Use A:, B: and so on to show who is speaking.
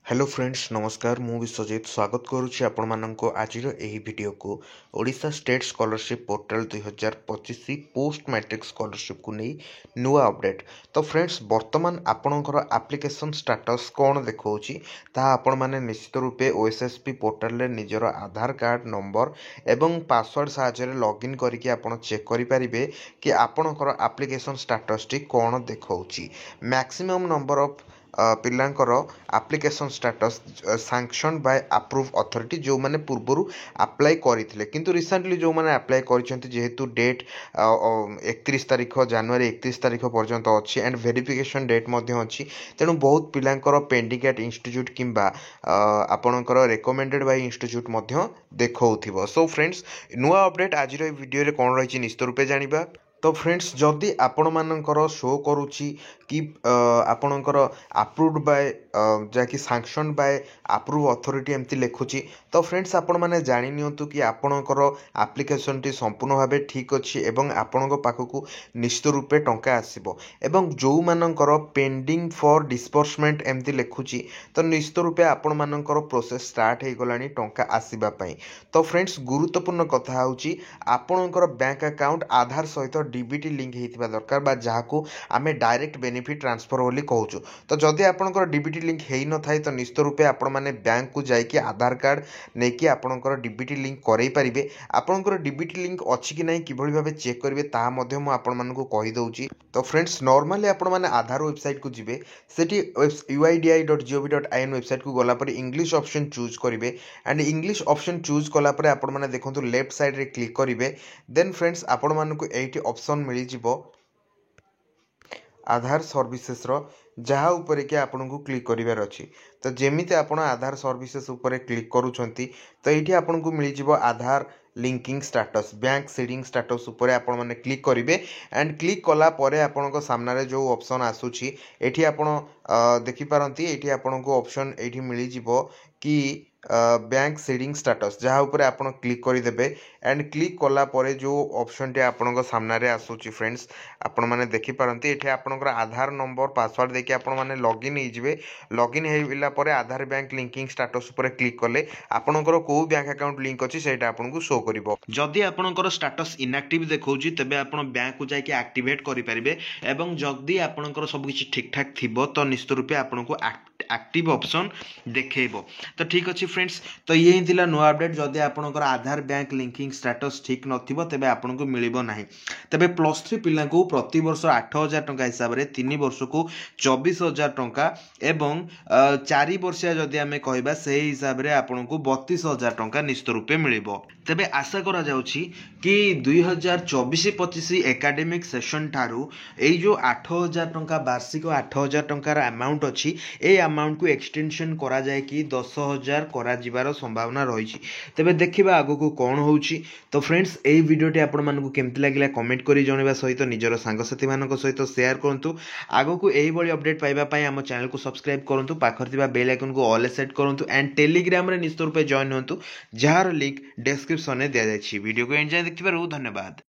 A: Hello friends नमस्कार मु विश्वजित स्वागत करुच्ची आपण मानक आज वीडियो को Odisha state scholarship portal 2025 post matric scholarship को नहीं नुआ अपडेट। तो फ्रेंड्स वर्तमान आपणकर एप्लिकेशन स्टेटस कौन देखौछि ता आपण माने निश्चित रूपे ओएसएसपी पोर्टल रे निजर आधार कार्ड नंबर एवं पासवर्ड साहाय्य लॉगिन करके आपण चेक करि परिबे कि आपणकर एप्लिकेशन स्टेटस टी कौन देखौछि। मैक्सिमम नंबर ऑफ पिलांकर application status sanction by approve authority जो माने पूर्वरु अप्लाई करथिले किंतु रिसेंटली जो माने अप्लाई करिसेंती जेहेतु डेट 31 तारिख जनवरी 31 तारिख पर्यंत अछि एंड वेरिफिकेशन डेट मध्ये अछि तेणु बहुत पिलांकर पेंडिंग एट इंस्टीट्यूट किंबा आपणकर रेकमेंडेड बाय इंस्टीट्यूट मध्ये देखौथिबो। सो फ्रेंड्स नुआ अपडेट आज रो वीडियो रे कोन रहिछि निश्चित रूपे जानिबा। तो फ्रेंड्स जदि आपण मानकर शो करुच्ची कि आपणकर अप्रूव्ड बाय जहाँकि सैंक्शन बाय अप्रूव अथॉरिटी एमती लिखुची तो फ्रेंड्स आपण माने जानि नियंतु कि आपणकर एप्लिकेशन टी संपूर्ण भाबे ठीक अछि एवं आपणक पाखकु निश्चित रूपे टंका आसीबो एवं जो मानकर पेंडिंग फॉर डिस्बर्समेंट एमती लिखुची तो निश्चित रूपे आपण मानकर प्रोसेस स्टार्ट हे गलानी टंका आसीबा पई। तो फ्रेंड्स गुरुत्वपूर्ण कथा होची आपणकर बैंक अकाउंट आधार सहित डीबीटी लिंक होता दरकार बा जहाँ आम डायरेक्ट बेनिफिट ट्रांसफर बोली कहूँ। तो जदि आपंकर डीबीटी लिंक हो न था तो निश्चित रूपे आपण मैंने बैंक को जाकि आधार कार्ड नहीं आपंकर डीबीटी लिंक करई पारे। आपंकर डीबीटी लिंक अच्छी कि नहीं किभली भाव चेक करेंगे ताकि मुझे तो फ्रेंड्स नॉर्मली आपण मैंने आधार वेबसाइट को जिबे सेठी uidi.gov.in वेबसाइट को गलापर इंग्लिश ऑप्शन चूज करेंगे एंड इंग्लिश ऑप्शन चूज कलापर आपण मैंने देखो लेफ्ट साइड रे क्लिक करेंगे देन फ्रेंड्स आपण मानक एटी ऑप्शन मिल जिवो आधार सर्विसेस रो जहाँ उपरे कि आपन को क्लिक करिवार अछि। तो जेमिति आपण आधार सर्विसेस उपरे क्लिक करूछंती तो एठी आपन को मिल जिवो Aadhaar linking status bank seeding status उपरे आपण माने क्लिक करिवे एंड क्लिक कला परे आपण को सामने रे जो ऑप्शन आसुची एठी आपण देखि पारंती एठी आपण को ऑप्शन एठी मिल जिवो कि बैंक सीडिंग स्टेटस जहाँ उपरे आपण क्लिक करदेवे एंड क्लिक कला परे जो ऑप्शन टे आपण सामने रे आसुची फ्रेंड्स आपण माने देखि पारंती एठी आपणकर आधार नंबर पासवर्ड देके आपण माने लॉगिन हो जिवे लॉगिन हेला परे आधार बैंक लिंकिंग स्टेटस ऊपर क्लिक कले आपणकर को बैंक अकाउंट लिंक अछि सेटा आपण को शो करिवो। जदि आपणकर स्टेटस इनएक्टिव देखौची तबे आपण बैंक को जाके एक्टिवेट करि परिबे एवं जदि आपणकर सब किछि ठीक ठाक थिबो तो निश्चित रूपे आपण को एक्टिव ऑप्शन देखेबो। तो ठीक अछि फ्रेंड्स तो ये थिला नुआ अपडेट जदि आपणकर आधार बैंक लिंकिंग स्टेटस ठीक नथिबो तबे आपण को मिलिबो नाही। तबे +3 पिला को प्रति वर्ष 8000 टंका हिसाब रे 3 वर्ष को 24000 टंका एवं 4 वर्षिया जदि आमे कहबा से हिसाब रे आपण को 32000 टंका निश्चित रूपे मिलिबो। तबे आशा करा जाउछि कि 2024-25 एकेडमिक सेशन ठारू एई जो 8000 टंका वार्षिक 8000 टंकार अमाउंट अछि ए अमाउंट को एक्सटेंशन करा जाय कि 10000 करा जिवार संभावना रही। तबे देखिबा आगो को कोन होउछि। तो फ्रेंड्स एई वीडियोटी आपण मानकु केमति लागिला कमेंट करी जणेबा सहित निजर सांगसाथी मानक सहित शेयर करंतु। आगो को एई बळी अपडेट पाइबा पई हम चैनल को सब्सक्राइब करंतु पाखर थिबा बेल आइकन को ऑल सेट करंतु एंड टेलीग्राम रे निश्चित रूपे जॉइन होंतु जार लिंक डिस्क्रिप्शन में दिया जायछि। वीडियो को एंड जाय देखिबारु धन्यवाद।